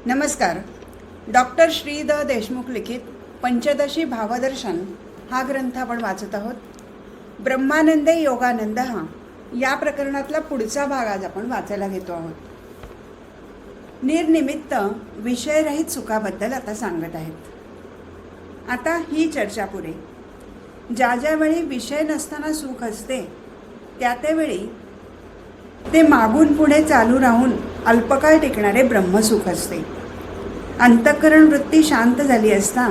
नमस्कार. Doctor Shri the Deshmukh लिखित पंचदशी भावदर्शन हा ग्रंथ आपण वाचत आहोत. ब्रह्मानंदे योगानंद या प्रकरणातला पुढचा भाग आज आपण वाचायला घेतो आहोत. निर्निमित्त विषयरहित सुखाबद्दल आता सांगत आहेत. आता ही चर्चा पुरे. ज्या ज्यावेळी विषय नसताना सुख असते त्यावेळी ते मागून पुढे चालू राहून अल्पकाळ टिकणारे ब्रह्मसुख असते. अंतःकरण वृत्ती शांत झाली असता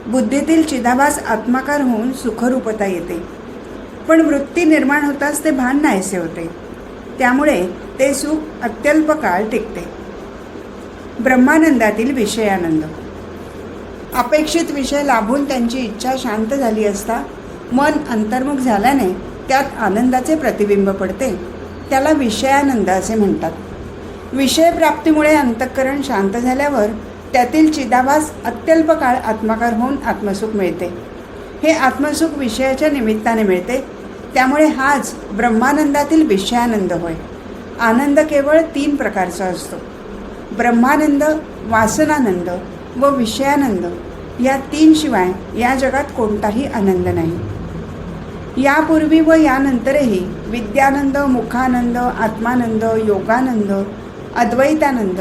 बुद्धीतील चिदाभास आत्माकार होऊन सुखरूपता येते. पण वृत्ती निर्माण होताच ते भान नाहीसे होते. त्यामुळे ते सुख अत्यल्प काळ टिकते. ब्रह्मानंदातील विषयानंद. अपेक्षित विषय लाभून त्यांची इच्छा शांत झाली असता मन अंतर्मुख झाल्याने त्यात आनंदाचे प्रतिबिंब पडते. त्याला विषयानंद असे म्हणतात. विषयप्राप्तीमुळे अंतःकरण शांत झाल्यावर त्यातील चिदाभास अत्यल्प काळ आत्माकार होऊन आत्मसुख मिळते. हे आत्मसुख विषयाच्या निमित्ताने मिळते. त्यामुळे हाच ब्रह्मानंदातील विषयानंद होय. आनंद केवळ 3 प्रकारचा असतो. ब्रह्मानंद, वासनानंद व विषयानंद या 3 शिवाय या जगात कोणताही आनंद नाही. यापूर्वी व यानंतरही विद्यानंद, मुखानंद, आत्मानंद, योगानंद, अद्वैतानंद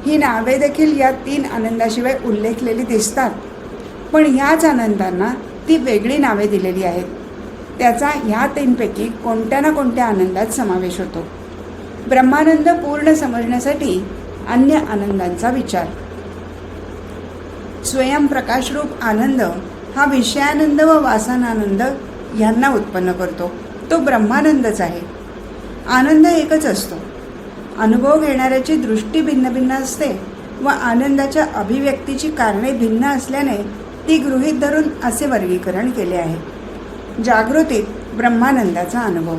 ही नावे देखील या 3 आनंदाशिवाय उल्लेखलेली दिसतात. पण ह्याच आनंदांना ती वेगळी नावे दिलेली आहेत. त्याचा ह्या 3 पैकी कोणत्या ना कोणत्या आनंदात समावेश होतो. ब्रह्मानंद पूर्ण समजण्यासाठी अन्य आनंदांचा विचार. स्वयंप्रकाशरूप आनंद हा विषयानंद व वासनानंद यांना उत्पन्न करतो. तो ब्रह्मानंदच आहे. आनंद एकच असतो. अनुभव घेणाऱ्याची दृष्टी भिन्न भिन्न असते व आनंदाच्या अभिव्यक्तीची कारणे भिन्न असल्याने ती गृहीत धरून असे वर्गीकरण केले आहे. जागृतीत ब्रह्मानंदाचा अनुभव.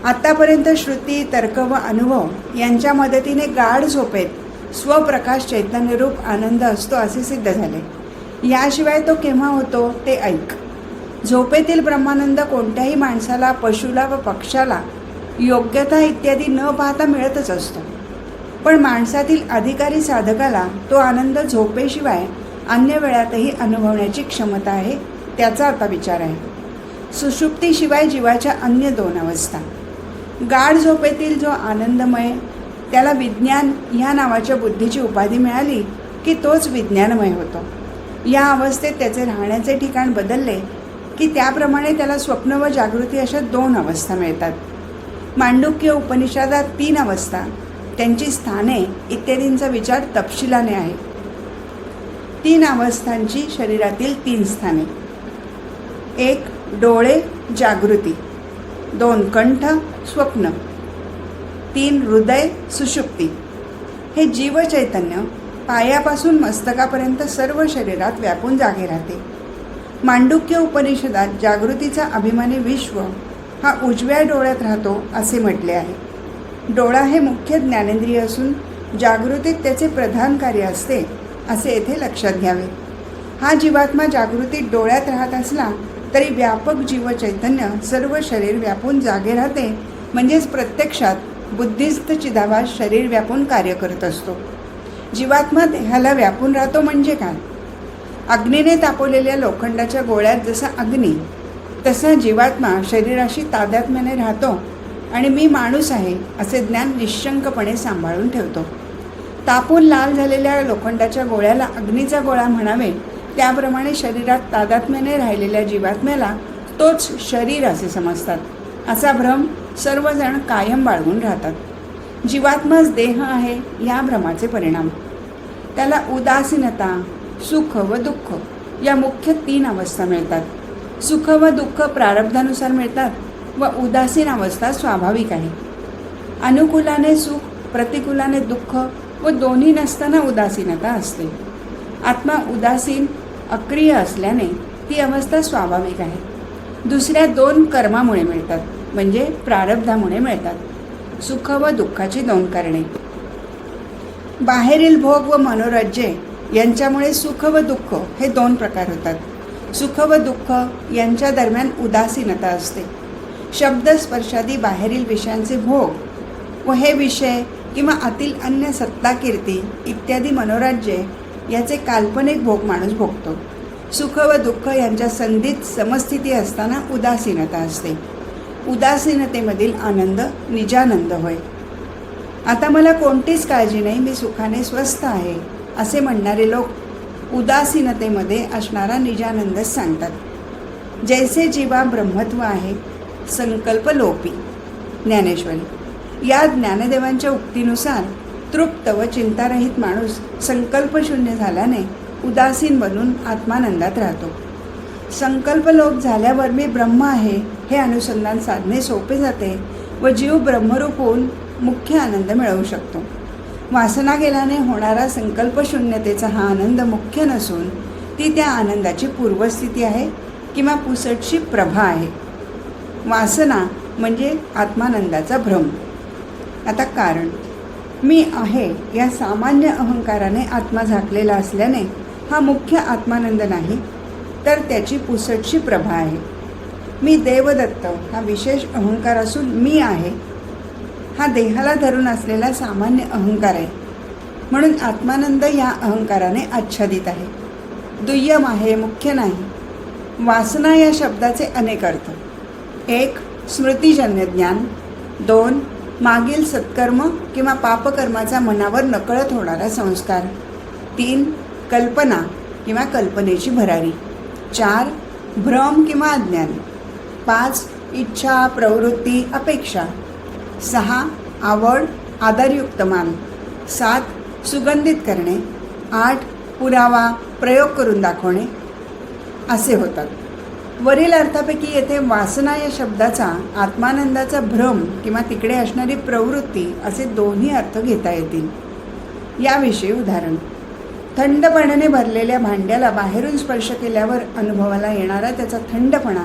आतापर्यंत श्रुती, तर्क व अनुभव यांच्या मदतीने गाढ झोपेत स्वप्रकाश चैतन्यरूप आनंद असतो असे सिद्ध झाले. याशिवाय तो केव्हा होतो ते ऐक. झोपेतील ब्रह्मानंद कोणत्याही माणसाला, पशुला व पक्षाला योग्यता इत्यादी न पाहता मिळतच असतो. पण माणसातील अधिकारी साधकाला तो आनंद झोपेशिवाय अन्य वेळातही अनुभवण्याची क्षमता आहे. त्याचा आता विचार आहे. सुषुप्तीशिवाय जीवाच्या अन्य 2 अवस्था. गाढ झोपेतील जो आनंदमय त्याला विज्ञान ह्या नावाच्या बुद्धीची उपाधी मिळाली की तोच विज्ञानमय होतो. या अवस्थेत त्याचे राहण्याचे ठिकाण बदलले की त्याप्रमाणे त्याला स्वप्न व जागृती अशा 2 अवस्था मिळतात. मांडुक्य उपनिषदात 3 अवस्था, त्यांची स्थाने इत्यादींचा विचार तपशिलाने आहे. 3 अवस्थांची शरीरातील 3 स्थाने. 1 डोळे जागृती, 2 कंठ स्वप्न, 3 हृदय सुषुप्ती. हे जीवचैतन्य पायापासून मस्तकापर्यंत सर्व शरीरात व्यापून जागे राहते. मांडुक्य उपनिषदात जागृतीचा अभिमानी विश्व हा उजव्या डोळ्यात राहतो असे म्हटले आहे. डोळा हे मुख्य ज्ञानेंद्रिय असून जागृतीत त्याचे प्रधान कार्य असते असे येथे लक्षात घ्यावे. हा जीवात्मा जागृतीत डोळ्यात राहत असला तरी व्यापक जीवचैतन्य सर्व शरीर व्यापून जागे राहते. म्हणजेच प्रत्यक्षात बुद्धिस्थ चिदाभास शरीर व्यापून कार्य करत असतो. जीवात्मा देहाला व्यापून राहतो म्हणजे काय? अग्नीने तापवलेल्या लोखंडाच्या गोळ्यात जसा अग्नी तसा जीवात्मा शरीराशी तादात्म्याने राहतो आणि मी माणूस आहे असे ज्ञान निश्शंकपणे सांभाळून ठेवतो. तापून लाल झालेल्या लोखंडाच्या गोळ्याला अग्नीचा गोळा म्हणावे त्याप्रमाणे शरीरात तादात्म्याने राहिलेल्या जीवात्म्याला तोच शरीर असे समजतात. असा भ्रम सर्वजण कायम बाळगून राहतात. जीवात्माच देह आहे या भ्रमाचे परिणाम. त्याला उदासीनता, सुख व दुःख या मुख्य 3 अवस्था मिळतात. सुख व दुःख प्रारब्धानुसार मिळतात व उदासीन अवस्था स्वाभाविक आहे. अनुकूलाने सुख, प्रतिकूलाने दुःख व दोन्ही नसताना उदासीनता असते. आत्मा उदासीन अक्रिय असल्याने ती अवस्था स्वाभाविक आहे. दुसऱ्या 2 कर्मामुळे मिळतात म्हणजे प्रारब्धामुळे मिळतात. सुख व दुःखाची 2 कारणे. बाहेरील भोग व मनोरज्ये यांच्यामुळे सुख व दुःख हे 2 प्रकार होतात. सुख व दुःख यांच्या दरम्यान उदासीनता असते. शब्द स्पर्शादी बाहेरील विषयांचे भोग व हे विषय किंवा आतील अन्य सत्ता कीर्ती इत्यादी मनोराज्ये याचे काल्पनिक भोग माणूस भोगतो. सुख व दुःख यांच्या संधीत समस्थिती असताना उदासीनता असते. उदासीनतेमधील आनंद निजानंद होय. आता मला कोणतीच काळजी नाही, मी सुखाने स्वस्थ आहे असे म्हणणारे लोक उदासीनतेमध्ये असणारा निजानंदच सांगतात. जैसे जीवा ब्रह्मत्व आहे संकल्प लोपी. ज्ञानेश्वरी. या ज्ञानदेवांच्या उक्तीनुसार तृप्त व चिंतारहित माणूस संकल्पशून्य झाल्याने उदासीन बनून आत्मानंदात राहतो. संकल्पलोप झाल्यावर मी ब्रह्म आहे हे अनुसंधान साधणे सोपे जाते व जीव ब्रह्मरूप होऊन मुख्य आनंद मिळवू शकतो. वासना गेल्याने होणारा संकल्पशून्यतेचा हा आनंद मुख्य नसून ती त्या आनंदाची पूर्वस्थिती आहे किंवा पुसटशी प्रभा आहे. वासना म्हणजे आत्मानंदाचा भ्रम. आता कारण. मी आहे या सामान्य अहंकाराने आत्मा झाकलेला असल्याने हा मुख्य आत्मानंद नाही, तर त्याची पुसटशी प्रभा आहे. मी देवदत्त हा विशेष अहंकार असून मी आहे हा देहाला धरून असलेला सामान्य अहंकार आहे. म्हणून आत्मानंद या अहंकाराने आच्छादित आहे. दुय्यम आहे, मुख्य नाही. वासना या शब्दाचे अनेक अर्थ. 1. स्मृतिजन्य ज्ञान. 2. मागील सत्कर्म किंवा पापकर्माचा मनावर नकळत होणारा संस्कार. 3. कल्पना किंवा कल्पनेची भरारी. 4. भ्रम किंवा अज्ञान. 5. इच्छा, प्रवृत्ती, अपेक्षा. 6. आवड, आधारयुक्त मान. 7. सुगंधित करणे. 8. पुरावा, प्रयोग करून दाखवणे असे होतात. वरील अर्थापैकी येथे वासना या शब्दाचा आत्मानंदाचा भ्रम किंवा तिकडे असणारी प्रवृत्ती असे दोन्ही अर्थ घेता येतील. याविषयी उदाहरण. थंड पाण्याने भरलेल्या भांड्याला बाहेरून स्पर्श केल्यावर अनुभवाला येणारा त्याचा थंडपणा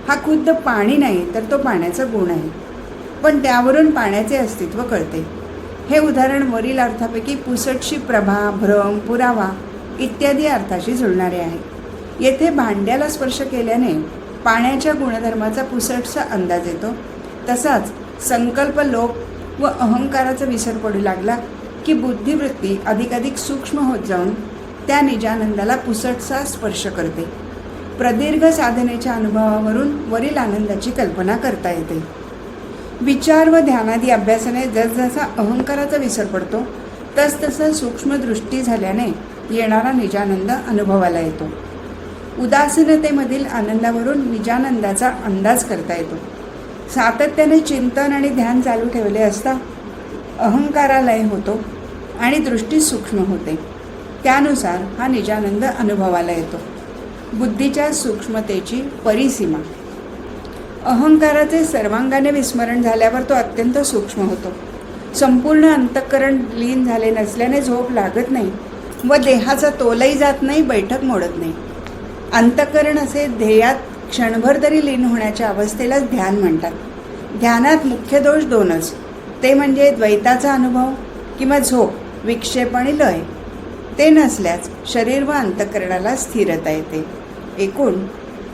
हा खुद्द पाणी नाही, तर तो पाण्याचा गुण आहे. पण त्यावरून पाण्याचे अस्तित्व कळते. हे उदाहरण वरील अर्थापैकी पुसटशी प्रभा, भ्रम, पुरावा इत्यादी अर्थाशी जुळणारे आहे. येथे भांड्याला स्पर्श केल्याने पाण्याच्या गुणधर्माचा पुसटसा अंदाज येतो. तसाच संकल्प लोप व अहंकाराचा विसर पडू लागला की बुद्धिवृत्ती अधिकाधिक सूक्ष्म होत जाऊन त्या निजानंदाला पुसटसा स्पर्श करते. प्रदीर्घ साधनेच्या अनुभवावरून वरील आनंदाची कल्पना करता येते. विचार व ध्यानादी अभ्यासाने जसजसा अहंकाराचा विसर पडतो तसतसा सूक्ष्मदृष्टी झाल्याने येणारा निजानंद अनुभवाला येतो. उदासीनतेमधील आनंदावरून निजानंदाचा अंदाज करता येतो. सातत्याने चिंतन आणि ध्यान चालू ठेवले असता अहंकारालय होतो आणि दृष्टी सूक्ष्म होते. त्यानुसार हा निजानंद अनुभवाला येतो. बुद्धीच्या सूक्ष्मतेची परिसीमा. अहंकाराचे सर्वांगाने विस्मरण झाल्यावर तो अत्यंत सूक्ष्म होतो. संपूर्ण अंतःकरण लीन झाले नसल्याने झोप लागत नाही व देहाचा तोलही जात नाही, बैठक मोडत नाही. अंतःकरण असे ध्येयात क्षणभर तरी लीन होण्याच्या अवस्थेलाच ध्यान म्हणतात. ध्यानात मुख्य दोष दोनच, ते म्हणजे द्वैताचा अनुभव किंवा झोप, विक्षेप आणि लय. ते नसल्यास शरीर व अंतःकरणाला स्थिरता येते. एकूण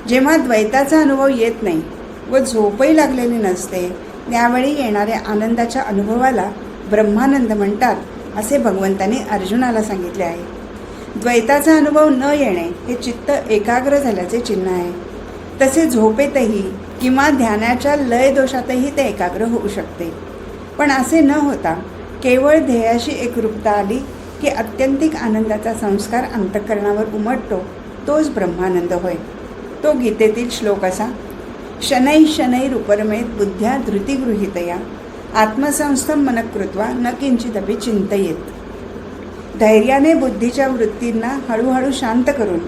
जेव्हा द्वैताचा अनुभव येत नाही व झोपही लागलेली नसते त्यावेळी येणाऱ्या आनंदाच्या अनुभवाला ब्रह्मानंद म्हणतात असे भगवंतांनी अर्जुनाला सांगितले आहे. द्वैताचा अनुभव न येणे हे चित्त एकाग्र झाल्याचे चिन्ह आहे. तसे झोपेतही किंवा ध्यानाच्या लय दोषातही ते एकाग्र होऊ शकते. पण असे न होता केवळ ध्येयाशी एकरूपता आली की आत्यंतिक आनंदाचा संस्कार अंतःकरणावर उमटतो, तोच ब्रह्मानंद होय. तो गीतेतील श्लोक असा: शनैः शनैरुपरमेत बुद्ध्या धृतिगृहीतया आत्मसंस्थं मनकृत्वा न किंचिदपि चिंतयेत. धैर्याने बुद्धीच्या वृत्तींना हळूहळू शांत करून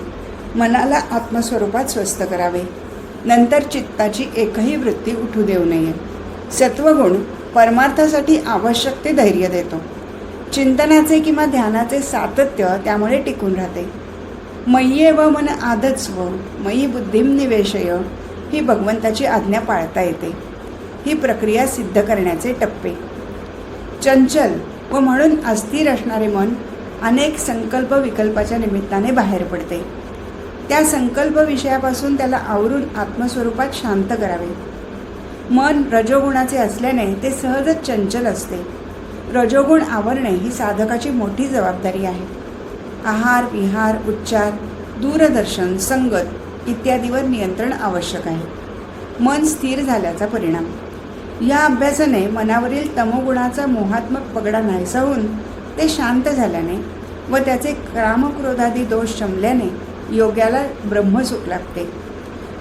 मनाला आत्मस्वरूपात स्वस्थ करावे. नंतर चित्ताची एकही वृत्ती उठू देऊ नये. सत्वगुण परमार्थासाठी आवश्यक ते धैर्य देतो. चिंतनाचे किंवा ध्यानाचे सातत्य त्यामुळे टिकून राहते. मय्येव मन आदत्स्व मयी बुद्धिं निवेशय ही भगवंताची आज्ञा पाळता येते. ही प्रक्रिया सिद्ध करण्याचे टप्पे. चंचल व म्हणून अस्थिर असणारे मन अनेक संकल्प विकल्पाच्या निमित्ताने बाहेर पडते. त्या संकल्प विषयापासून त्याला आवरून आत्मस्वरूपात शांत करावे. मन रजोगुणाचे असल्याने ते सहजच चंचल असते. रजोगुण आवरणे ही साधकाची मोठी जबाबदारी आहे. आहार, विहार, उच्चार, दूरदर्शन, संगत इत्यादीवर नियंत्रण आवश्यक आहे. मन स्थिर झाल्याचा परिणाम. या अभ्यासाने मनावरील तमोगुणाचा मोहात्मक पगडा नाहीसा होऊन ते शांत झाल्याने व त्याचे कामक्रोधादी दोष शमल्याने योग्याला ब्रह्मसुख लागते.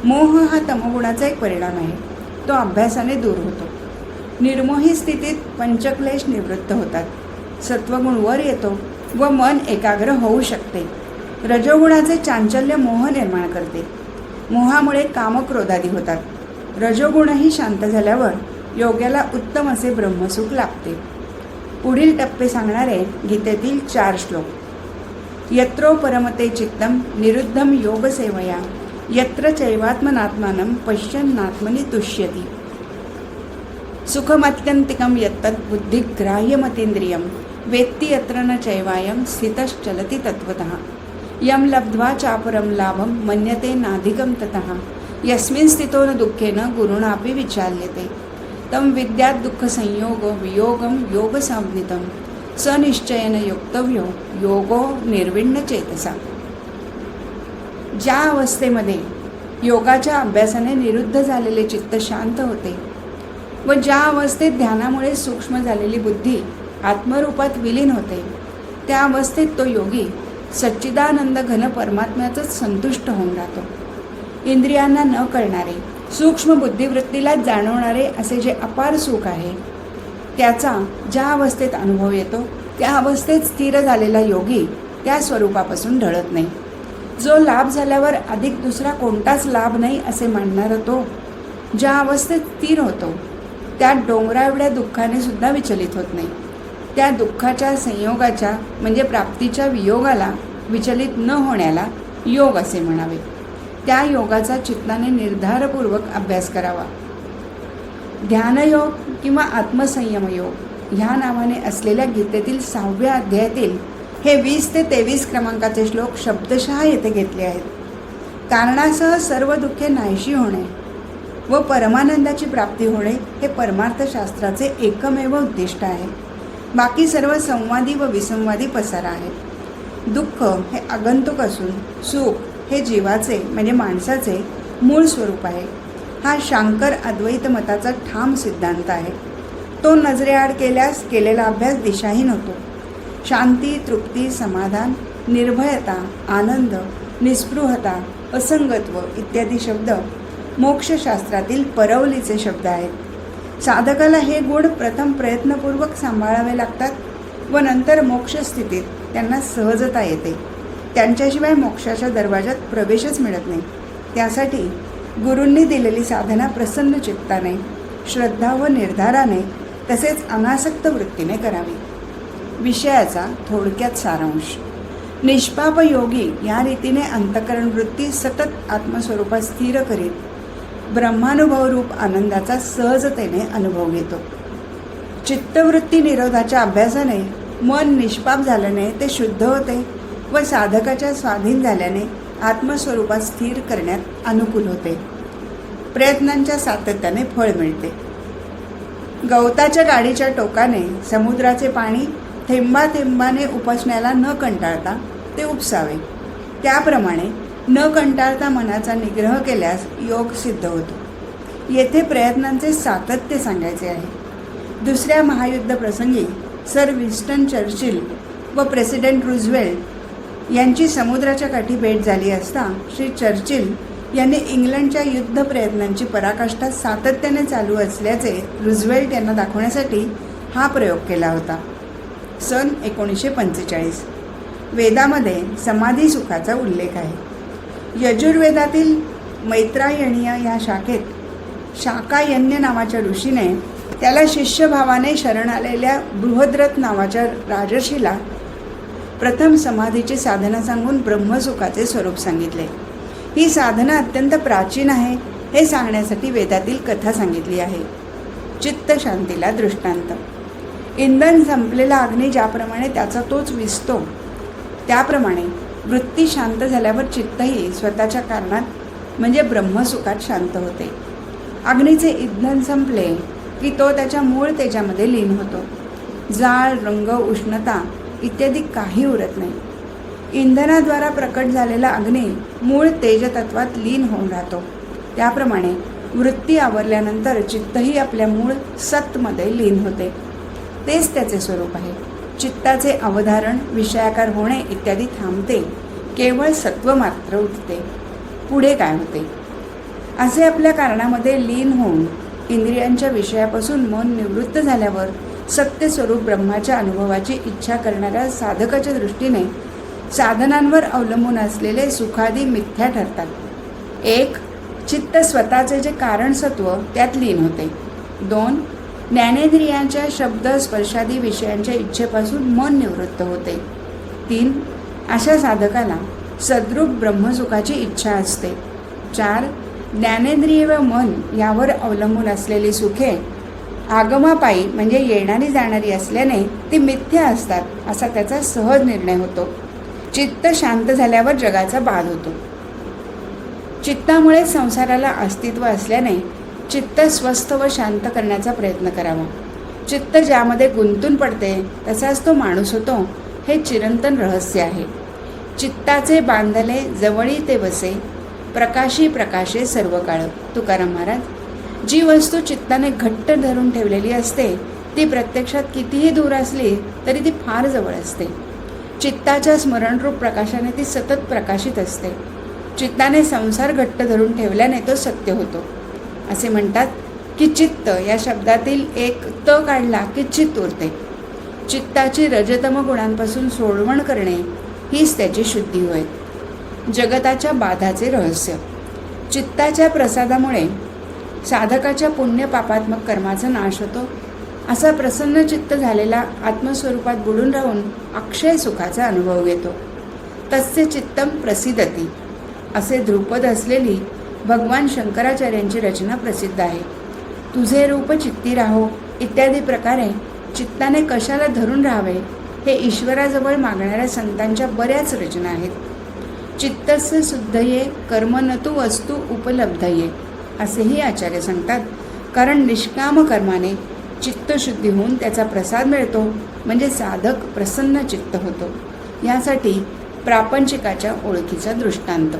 मोह हा तमोगुणाचा एक परिणाम आहे. तो अभ्यासाने दूर होतो. निर्मोही स्थितीत पंचक्लेश निवृत्त होतात. सत्वगुण वर येतो व मन एकाग्र होऊ शकते. रजोगुणाचे चांचल्य मोह निर्माण करते. मोहामुळे कामक्रोधादी होतात. रजोगुणही शांत झाल्यावर योग्याला उत्तम असे ब्रह्मसुख लाभते. पुढील टप्पे सांगणारे गीतेतील 4 श्लोक. यत्रो परमते चित्तम निरुद्धम योगसेवया यत्र चैवात्मनात्मानं पश्यन्नात्मनि तुष्यति. सुखमत्यन्तिकं यत्तत् बुद्धिग्राह्यमतीन्द्रियं वेत्ति यत्र न चैवायं स्थितश्चलति तत्त्वतः. यं लब्ध्वा चापरं लाभं मन्यते नाधिकं ततः. यस्मिन् स्थितो न दुःखेन गुरुणापि विचाल्यते. तं विद्यात् दुःखसंयोगो वियोगं योगसंज्ञितं स निश्चयेन योक्तव्यो योगो निर्विण्णचेतसा. ज्या अवस्थेमध्ये योगाच्या अभ्यासाने निरुद्ध झालेले चित्त शांत होते व ज्या अवस्थेत ध्यानामुळे सूक्ष्म झालेली बुद्धी आत्मरूपात विलीन होते, त्या अवस्थेत तो योगी सच्चिदानंद घन परमात्म्यातच संतुष्ट होऊन राहतो. इंद्रियांना न कळणारे, सूक्ष्म बुद्धिवृत्तीला जाणवणारे असे जे अपार सुख आहे, त्याचा ज्या अवस्थेत अनुभव येतो त्या अवस्थेत स्थिर झालेला योगी त्या स्वरूपापासून ढळत नाही. जो लाभ झाल्यावर अधिक दुसरा कोणताच लाभ नाही असे मानणारा तो ज्या अवस्थेत स्थिर होतो, त्या डोंगराएवढ्या दुःखाने सुद्धा विचलित होत नाही. त्या दुःखाच्या संयोगाच्या म्हणजे प्राप्तीच्या वियोगाला विचलित न होण्याला योग असे म्हणावे. त्या योगाचा चित्ताने निर्धारपूर्वक अभ्यास करावा. ध्यानयोग किंवा आत्मसंयम योग ह्या नावाने असलेल्या गीतेतील 6व्या अध्यायातील हे 20 ते 23 क्रमांकाचे श्लोक शब्दशः येथे घेतले आहेत. कारणासह सर्व दुःखे नाहीशी होणे व परमानंदाची प्राप्ती होणे हे परमार्थशास्त्राचे एकमेव उद्दिष्ट आहे. बाकी सर्व संवादी व विसंवादी पसारा आहे. दुःख हे आगंतुक असून सुख हे जीवाचे म्हणजे माणसाचे मूळ स्वरूप आहे. हा शांकर अद्वैत मताचा ठाम सिद्धांत आहे. तो नजरेआड केल्यास केलेला अभ्यास दिशाहीन होतो. शांती, तृप्ती, समाधान, निर्भयता, आनंद, निस्पृहता, असंगत्व इत्यादी शब्द मोक्षशास्त्रातील परवलीचे शब्द आहेत. साधकाला हे गुण प्रथम प्रयत्नपूर्वक सांभाळावे लागतात व नंतर मोक्षस्थितीत त्यांना सहजता येते. त्यांच्याशिवाय मोक्षाच्या दरवाजात प्रवेशच मिळत नाही. त्यासाठी गुरूंनी दिलेली साधना प्रसन्न चित्ताने, श्रद्धा व निर्धाराने तसेच अनासक्त वृत्तीने करावी. विषयाचा थोडक्यात सारांश. निष्पाप योगी या रीतीने अंतःकरण वृत्ती सतत आत्मस्वरूपात स्थिर करीत ब्रह्मानुभवरूप आनंदाचा सहजतेने अनुभव घेतो. चित्तवृत्ती निरोधाच्या अभ्यासाने मन निष्पाप झाल्याने ते शुद्ध होते व साधकाच्या स्वाधीन झाल्याने आत्मस्वरूपात स्थिर करण्यात अनुकूल होते. प्रयत्नांच्या सातत्याने फळ मिळते. गवताच्या गाडीच्या टोकाने समुद्राचे पाणी थेंबाथेंबाने उपसण्याला न कंटाळता ते उपसावे. त्याप्रमाणे न कंटाळता मनाचा निग्रह केल्यास योग सिद्ध होतो. येथे प्रयत्नांचे सातत्य सांगायचे आहे. दुसऱ्या महायुद्ध प्रसंगी सर विन्स्टन चर्चिल व प्रेसिडेंट रूझवेल्ट यांची समुद्राच्या काठी भेट झाली असता श्री चर्चिल यांनी इंग्लंडच्या युद्ध प्रयत्नांची पराकाष्ठा सातत्याने चालू असल्याचे रूझवेल्ट यांना दाखवण्यासाठी हा प्रयोग केला होता. सन 1945. वेदामध्ये समाधी सुखाचा उल्लेख आहे. यजुर्वेदातील मैत्रायणीय या शाखेत शाकायन्य नावाच्या ऋषीने त्याला शिष्यभावाने शरण आलेल्या बृहद्रथ नावाच्या राजर्षीला प्रथम समाधीची साधना सांगून ब्रह्मसुखाचे स्वरूप सांगितले. ही साधना अत्यंत प्राचीन आहे हे सांगण्यासाठी वेदातील कथा सांगितली आहे. चित्त शांतीला दृष्टांत. इंधन संपलेला अग्नी ज्याप्रमाणे त्याचा तोच विझतो, त्याप्रमाणे वृत्ती शांत झाल्यावर चित्तही स्वतःच्या कारणात म्हणजे ब्रह्मसुखात शांत होते. अग्नीचे इंधन संपले की तो त्याच्या मूळ तेजामध्ये लीन होतो. जाळ, रंग, उष्णता इत्यादी काही उरत नाही. इंधनाद्वारा प्रकट झालेला अग्नी मूळ तेजतत्वात लीन होऊन राहतो. त्याप्रमाणे वृत्ती आवरल्यानंतर चित्तही आपल्या मूळ सत्मध्ये लीन होते. तेच त्याचे स्वरूप आहे. चित्ताचे अवधारण, विषयाकार होणे इत्यादी थांबते. केवळ सत्व मात्र उठते. पुढे काय होते? असे आपल्या कारणामध्ये लीन होऊन इंद्रियांच्या विषयापासून मन निवृत्त झाल्यावर सत्य स्वरूप ब्रह्माच्या अनुभवाची इच्छा करणाऱ्या साधकाच्या दृष्टीने साधनांवर अवलंबून असलेले सुखादी मिथ्या ठरतात. एक, चित्त स्वतःचे जे कारण सत्व त्यात लीन होते. 2, ज्ञानेंद्रियांच्या शब्द स्पर्शादी विषयांच्या इच्छेपासून मन निवृत्त होते. 3, अशा साधकाला सद्रूप ब्रह्मसुखाची इच्छा असते. 4, ज्ञानेंद्रिय व मन यावर अवलंबून असलेली सुखे आगमापायी म्हणजे येणारी जाणारी असल्याने ती मिथ्या असतात असा त्याचा सहज निर्णय होतो. चित्त शांत झाल्यावर जगाचा बाध होतो. चित्तामुळे संसाराला अस्तित्व असल्याने चित्त स्वस्थ व शांत करण्याचा प्रयत्न करावा. चित्त ज्यामध्ये गुंतून पडते तसाच तो माणूस होतो हे चिरंतन रहस्य आहे. चित्ताचे बांधले जवळी ते बसे, प्रकाशी प्रकाशे सर्व काळ. तुकाराम महाराज. जी वस्तू चित्ताने घट्ट धरून ठेवलेली असते ती प्रत्यक्षात कितीही दूर असली तरी ती फार जवळ असते. चित्ताच्या स्मरणरूप प्रकाशाने ती सतत प्रकाशित असते. चित्ताने संसार घट्ट धरून ठेवल्याने तो सत्य होतो. असे म्हणतात की चित्त या शब्दातील एक त काढला की चित्त उरते. चित्ताची रजतम गुणांपासून सोडवण करणे हीच त्याची शुद्धी होय. जगताच्या बाधाचे रहस्य. चित्ताच्या प्रसादामुळे साधकाच्या पुण्य पापात्मक कर्माचा नाश होतो. असा प्रसन्न चित्त झालेला आत्मस्वरूपात बुडून राहून अक्षय सुखाचा अनुभव घेतो. तस्य चित्तम प्रसिद्धती असे ध्रुपद असलेली भगवान शंकराचार्यांची रचना प्रसिद्ध आहे. तुझे रूप चित्ती राहो इत्यादी प्रकारे चित्ताने कशाला धरून राहावे हे ईश्वराजवळ मागणाऱ्या संतांच्या बऱ्याच रचना आहेत. चित्तस्य शुद्धये कर्म न तु वस्तू उपलब्धये असेही आचार्य सांगतात. कारण निष्काम कर्माने चित्तशुद्धी होऊन त्याचा प्रसाद मिळतो म्हणजे साधक प्रसन्न चित्त होतो. यासाठी प्रापंचिकाच्या ओळखीचा दृष्टांत.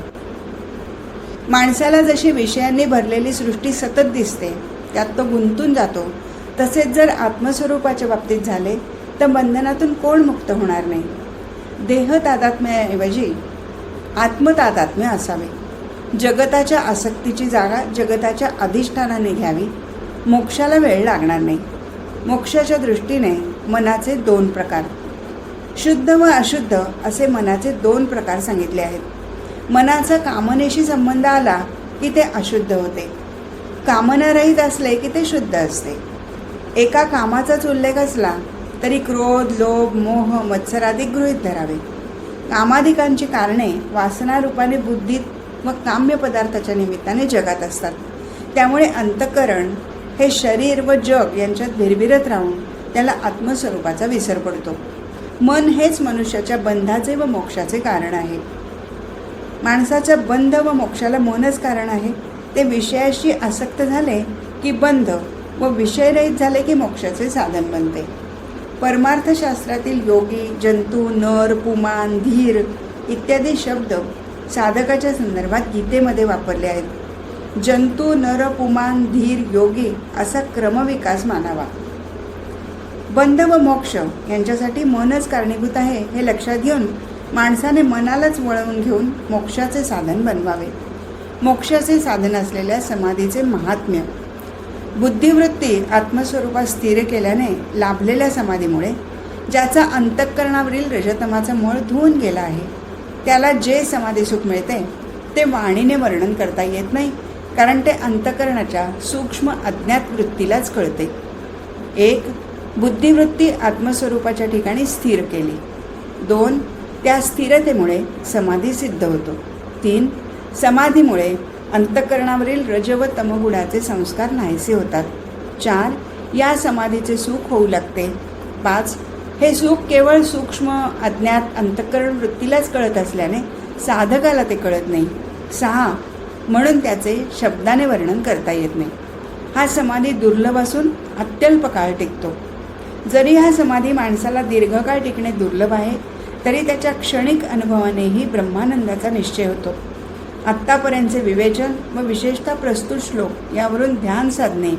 माणसाला जशी विषयांनी भरलेली सृष्टी सतत दिसते त्यात तो गुंतून जातो, तसेच जर आत्मस्वरूपाच्या बाबतीत झाले तर बंधनातून कोण मुक्त होणार नाही. देह तादात्म्याऐवजी आत्मतादात्म्य असावे. जगताच्या आसक्तीची जागा जगताच्या अधिष्ठानाने घ्यावी. मोक्षाला वेळ लागणार नाही. मोक्षाच्या दृष्टीने मनाचे 2 प्रकार, शुद्ध व अशुद्ध असे मनाचे 2 प्रकार सांगितले आहेत. मनाचा कामनेशी संबंध आला की ते अशुद्ध होते. कामनारहित असले की ते शुद्ध असते. एका कामाचाच उल्लेख असला तरी क्रोध, लोभ, मोह, मत्सरादी गृहीत धरावे. कामाधिकांची कारणे वासनारूपाने बुद्धीत व काम्य पदार्थाच्या निमित्ताने जगात असतात. त्यामुळे अंतःकरण हे शरीर व जग यांच्यात भिरभिरत राहून त्याला आत्मस्वरूपाचा विसर पडतो. मन हेच मनुष्याच्या बंधाचे व मोक्षाचे कारण आहे. माणसाच्या बंध व मोक्षाला मनच कारण आहे. ते विषयाशी आसक्त झाले की बंध व विषयरहित झाले की मोक्षाचे साधन बनते. परमार्थशास्त्रातील योगी, जंतू, नर, पुमान, धीर इत्यादी शब्द साधकाच्या संदर्भात गीतेमध्ये वापरले आहेत. जंतू, नर, पुमान, धीर, योगी असा क्रमविकास मानावा. बंध व मोक्ष यांच्यासाठी मनच कारणीभूत आहे हे लक्षात घेऊन माणसाने मनालाच वळवून घेऊन मोक्षाचे साधन बनवावे. मोक्षाचे साधन असलेल्या समाधीचे महात्म्य. बुद्धिवृत्ती आत्मस्वरूपात स्थिर केल्याने लाभलेल्या समाधीमुळे ज्याचा अंतःकरणावरील रजतमाचा मळ धुवून गेला आहे त्याला जे समाधी सुख मिळते ते वाणीने वर्णन करता येत नाही, कारण ते अंतःकरणाच्या सूक्ष्म अज्ञात वृत्तीलाच कळते. 1. बुद्धिवृत्ती आत्मस्वरूपाच्या ठिकाणी स्थिर केली. 2. त्या स्थिरतेमुळे समाधी सिद्ध होतो. 3. समाधीमुळे अंतःकरणावरील रज व तमगुणाचे संस्कार नाहीसे होतात. 4. या समाधीचे सुख होऊ लागते. 5. हे सुख केवळ सूक्ष्म अज्ञात अंतःकरण वृत्तीलाच कळत असल्याने साधकाला ते कळत नाही. 6. म्हणून त्याचे शब्दाने वर्णन करता येत नाही. हा समाधी दुर्लभ असून अत्यल्प काळ टिकतो. जरी हा समाधी माणसाला दीर्घकाळ टिकणे दुर्लभ आहे, तरी त्याच्या क्षणिक अनुभवानेही ब्रह्मानंदाचा निश्चय होतो. आत्तापर्यंतचे विवेचन व विशेषतः प्रस्तुत श्लोक यावरून ध्यान साधणे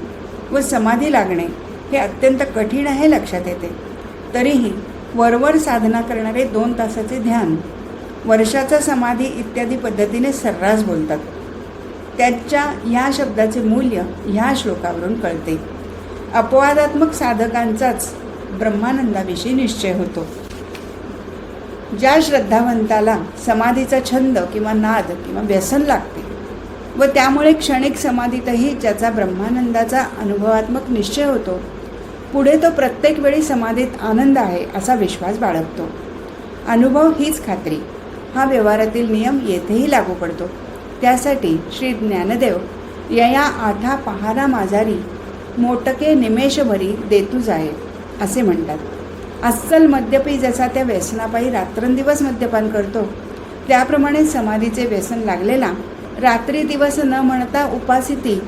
व समाधी लागणे हे अत्यंत कठीण आहे लक्षात येते. तरीही वरवर साधना करणारे 2 तासाचे ध्यान, वर्षाचा समाधी इत्यादी पद्धतीने सर्रास बोलतात. त्याच्या ह्या शब्दाचे मूल्य ह्या श्लोकावरून कळते. अपवादात्मक साधकांचाच ब्रह्मानंदाविषयी निश्चय होतो. ज्या श्रद्धावंताला समाधीचा छंद किंवा नाद किंवा व्यसन लागते व त्यामुळे क्षणिक समाधीतही ज्याचा ब्रह्मानंदाचा अनुभवात्मक निश्चय होतो, पुढे तो प्रत्येक वेळी समाधीत आनंद आहे असा विश्वास बाळगतो. अनुभव हीच खात्री हा व्यवहारातील नियम येथेही लागू पडतो. त्यासाठी श्री ज्ञानदेव यया आठा पहारा माझारी मोटके निमेषभरी देतू जाये असे म्हणतात. अस्सल मद्यपी जसा त्या व्यसनापायी रात्रंदिवस मद्यपान करतो, त्याप्रमाणे समाधीचे व्यसन लागलेला रात्री दिवस न म्हणता उपासिती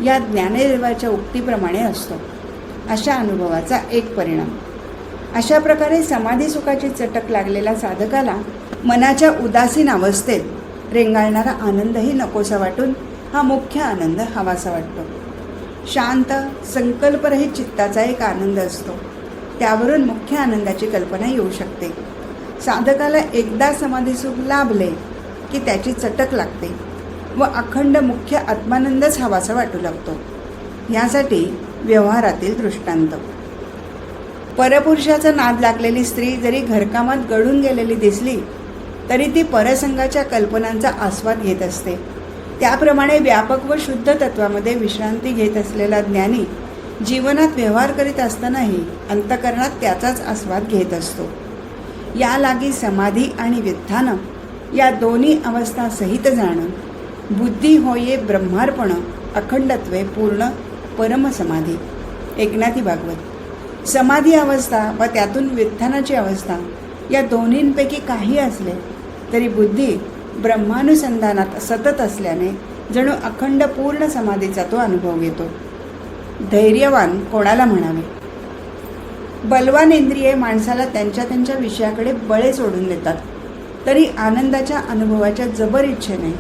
या ज्ञानदेवाच्या उक्तीप्रमाणे असतो. अशा अनुभवाचा एक परिणाम. अशा प्रकारे समाधी सुखाची चटक लागलेल्या साधकाला मनाच्या उदासीन अवस्थेत रेंगाळणारा आनंदही नकोसा वाटून हा मुख्य आनंद हवासा वाटतो. शांत संकल्परहित चित्ताचा एक आनंद असतो. त्यावरून मुख्य आनंदाची कल्पना येऊ शकते. साधकाला एकदा समाधीसुख लाभले की त्याची चटक लागते व अखंड मुख्य आत्मानंदच हवासा वाटू लागतो. यासाठी व्यवहारातील दृष्टांत. परपुरुषाचा नाद लागलेली स्त्री जरी घरकामात गळून गेलेली दिसली तरी ती परसंगाच्या कल्पनांचा आस्वाद घेत असते. त्याप्रमाणे व्यापक व शुद्ध तत्वामध्ये विश्रांती घेत असलेला ज्ञानी जीवनात व्यवहार करीत असतानाही अंतःकरणात त्याचाच आस्वाद घेत असतो. या लागी समाधी आणि व्युत्थान या दोन्ही अवस्था सहित जाणं, बुद्धी होये ब्रह्मार्पण अखंडत्वे पूर्ण परमसमाधी. एकनाथी भागवत. समाधी अवस्था व त्यातून व्युत्थानाची अवस्था या दोन्हींपैकी काही असले तरी बुद्धी ब्रह्मानुसंधानात सतत असल्याने जणू अखंड पूर्ण समाधीचा तो अनुभव घेतो. धैर्यवान कोणाला म्हणावे? बलवान इंद्रिये माणसाला त्यांच्या विषयाकडे बळे सोडून देतात. तरी आनंदाच्या अनुभवाच्या जबर इच्छेने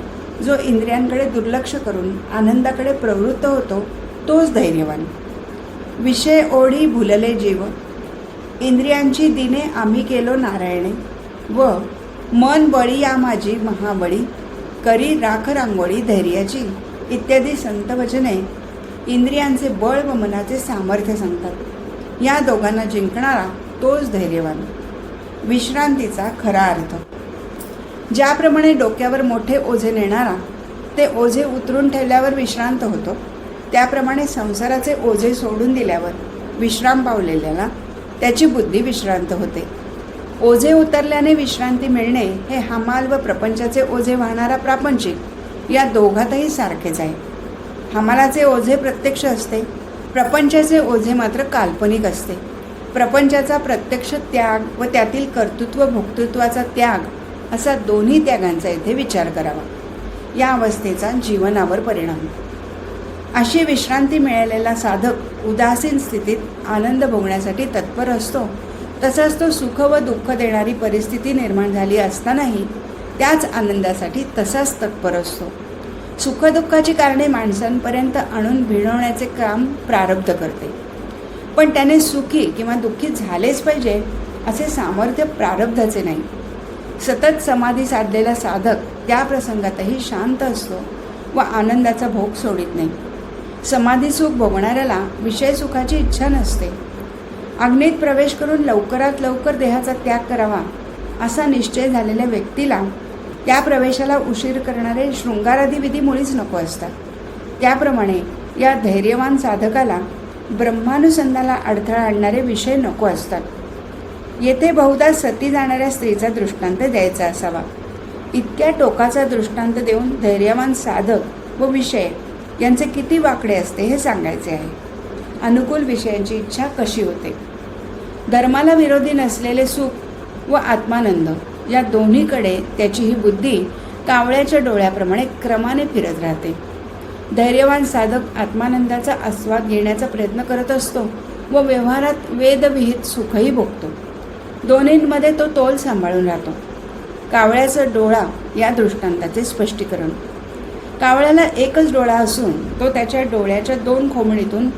जो इंद्रियांकडे दुर्लक्ष करून आनंदाकडे प्रवृत्त होतो तोच धैर्यवान. विषय ओढी भुलले जीव, इंद्रियांची दिने आम्ही केलो नारायणे, व मन बळी या माझी महाबळी, करी राख रांगोळी धैर्याची इत्यादी संतवचने इंद्रियांचे बळ व मनाचे सामर्थ्य सांगतात. या दोघांना जिंकणारा तोच धैर्यवान. विश्रांतीचा खरा अर्थ. ज्याप्रमाणे डोक्यावर मोठे ओझे नेणारा ते ओझे उतरून ठेवल्यावर विश्रांत होतो, त्याप्रमाणे संसाराचे ओझे सोडून दिल्यावर विश्राम पावलेल्याला त्याची बुद्धी विश्रांत होते. ओझे उतरल्याने विश्रांती मिळणे हे हमाल व प्रपंचाचे ओझे वाहणारा प्रापंचिक या दोघातही सारखेच आहे. हमालाचे ओझे प्रत्यक्ष असते, प्रपंचाचे ओझे मात्र काल्पनिक असते. प्रपंचाचा प्रत्यक्ष त्याग व त्यातील कर्तृत्व भोक्तृत्वाचा त्याग असा दोन्ही त्यागांचा येथे विचार करावा. या अवस्थेचा जीवनावर परिणाम. अशी विश्रांती मिळालेला साधक उदासीन स्थितीत आनंद भोगण्यासाठी तत्पर असतो. तसाच तो सुख व दुःख देणारी परिस्थिती निर्माण झाली असतानाही त्याच आनंदासाठी तसाच तत्पर असतो. सुखदुःखाची कारणे माणसांपर्यंत आणून भिडवण्याचे काम प्रारब्ध करते, पण त्याने सुखी किंवा दुःखी झालेच पाहिजे असे सामर्थ्य प्रारब्धाचे नाही. सतत समाधी साधलेला साधक त्या प्रसंगातही शांत असतो व आनंदाचा भोग सोडित नाही. समाधी सुख भोगणाऱ्याला विषय सुखाची इच्छा नसते. अग्नीत प्रवेश करून लवकरात लवकर देहाचा त्याग करावा असा निश्चय झालेल्या व्यक्तीला त्या प्रवेशाला उशीर करणारे शृंगारादी विधी मुळीच नको असतात. त्याप्रमाणे या धैर्यवान साधकाला ब्रह्मानुसंधानाला अडथळा आणणारे विषय नको असतात. येथे बहुधा सती जाणाऱ्या स्त्रीचा दृष्टांत द्यायचा असावा. इतक्या टोकाचा दृष्टांत देऊन धैर्यवान साधक व विषय यांचे किती वाकडे असते हे सांगायचे आहे. अनुकूल विषयांची इच्छा कशी होते. धर्माला विरोधी नसलेले सुख व आत्मानंद या दोन्हीकडे त्याची ही बुद्धी कावळ्याच्या डोळ्याप्रमाणे क्रमाने फिरत राहते. धैर्यवान साधक आत्मानंदाचा आस्वाद घेण्याचा प्रयत्न करत असतो व व्यवहारात वेदविहित सुखही भोगतो. दोन्हींमध्ये तो तोल सांभाळून राहतो. कावळ्याचा डोळा या दृष्टांताचे स्पष्टीकरण. कावळ्याला एकच डोळा असून तो त्याच्या डोळ्याच्या 2 खोमणीतून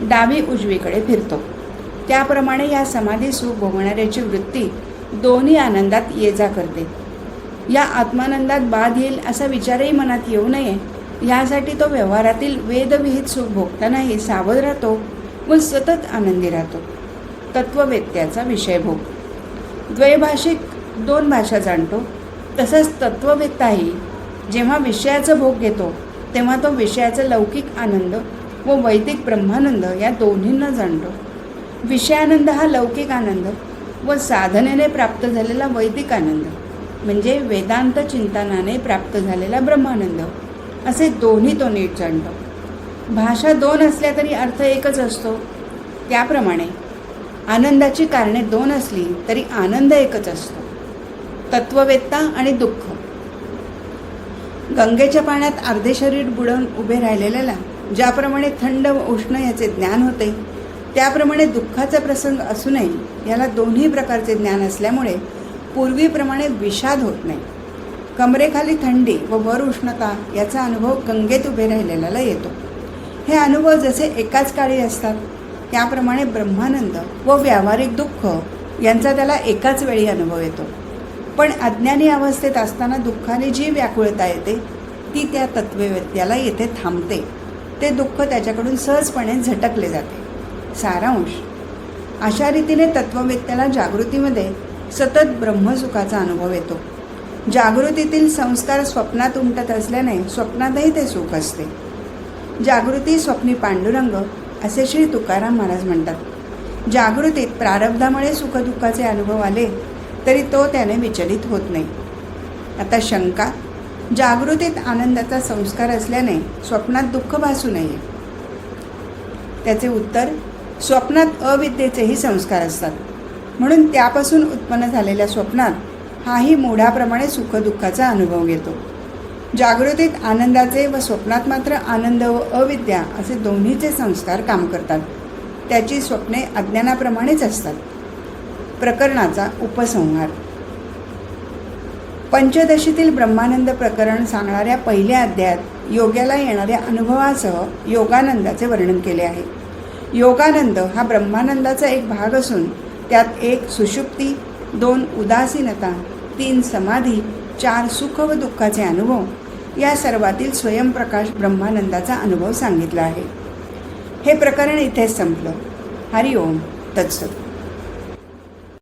डावी उजवीकडे फिरतो. त्याप्रमाणे या समाधी सुख भोगणाऱ्याची वृत्ती दोन्ही आनंदात ये जा करते. या आत्मानंदात बाध येईल असा विचारही मनात येऊ नये यासाठी तो व्यवहारातील वेदविहित सुख भोगतानाही सावध राहतो व सतत आनंदी राहतो. तत्ववेत्याचा विषयभोग. द्वैभाषिक 2 भाषा जाणतो. तसंच तत्ववेत्ताही जेव्हा विषयाचा भोग घेतो तेव्हा तो विषयाचा लौकिक आनंद व वैदिक ब्रह्मानंद या दोन्हींना जाणतो. विषयानंद हा लौकिक आनंद व साधनेने प्राप्त झालेला वैदिक आनंद म्हणजे वेदांत चिंतनाने प्राप्त झालेला ब्रह्मानंद असे दोन्ही तो नीट जाणतो. भाषा 2 असल्या तरी अर्थ एकच असतो. त्याप्रमाणे आनंदाची कारणे 2 असली तरी आनंद एकच असतो. तत्ववेत्ता आणि दुःख. गंगेच्या पाण्यात अर्धे शरीर बुडवून उभे राहिलेल्याला ज्याप्रमाणे थंड व उष्ण याचे ज्ञान होते त्याप्रमाणे दुःखाचा प्रसंग असूनही याला दोन्ही प्रकारचे ज्ञान असल्यामुळे पूर्वीप्रमाणे विषाद होत नाही. कमरेखाली थंडी व वर उष्णता याचा अनुभव गंगेत उभे राहिलेल्याला येतो. हे अनुभव जसे एकाच काळी असतात त्याप्रमाणे ब्रह्मानंद व व्यावहारिक दुःख यांचा त्याला एकाच वेळी अनुभव येतो. पण अज्ञानी अवस्थेत असताना दुःखाने जी व्याकुळता येते ती त्या तत्ववेत्याला येथे थांबते. ते दुःख त्याच्याकडून सहजपणे झटकले जाते. सारांश. अशा रीतीने तत्ववेत्याला जागृतीमध्ये सतत ब्रह्मसुखाचा अनुभव येतो. जागृतीतील संस्कार स्वप्नात उमटत असल्याने स्वप्नातही ते सुख असते. जागृती स्वप्नी पांडुरंग असे श्री तुकाराम महाराज म्हणतात. जागृतीत प्रारब्धामुळे सुखदुःखाचे अनुभव आले तरी तो त्याने विचलित होत नाही. आता शंका. जागृतीत आनंदाचा संस्कार असल्याने स्वप्नात दुःख भासू नये. त्याचे उत्तर. स्वप्नात अविद्येचेही संस्कार असतात म्हणून त्यापासून उत्पन्न झालेल्या स्वप्नात हाही मूढाप्रमाणे सुखदुःखाचा अनुभव घेतो. जागृतीत आनंदाचे व स्वप्नात मात्र आनंद व अविद्या असे दोन्हीचे संस्कार काम करतात. त्याची स्वप्ने अज्ञानाप्रमाणेच असतात. प्रकरणाचा उपसंहार. पंचदशीतील ब्रह्मानंद प्रकरण सांगणाऱ्या पहिल्या अध्यायात योग्याला येणाऱ्या अनुभवासह योगानंदाचे वर्णन केले आहे. योगानंद हा ब्रह्मानंदाचा एक भाग असून त्यात 1 सुषुप्ती, 2 उदासीनता, 3 समाधी, 4 सुख व दुःखाचे अनुभव या सर्वातील स्वयंप्रकाश ब्रह्मानंदाचा अनुभव सांगितला आहे. हे प्रकरण इथेच संपलं. हरिओम तत्सत.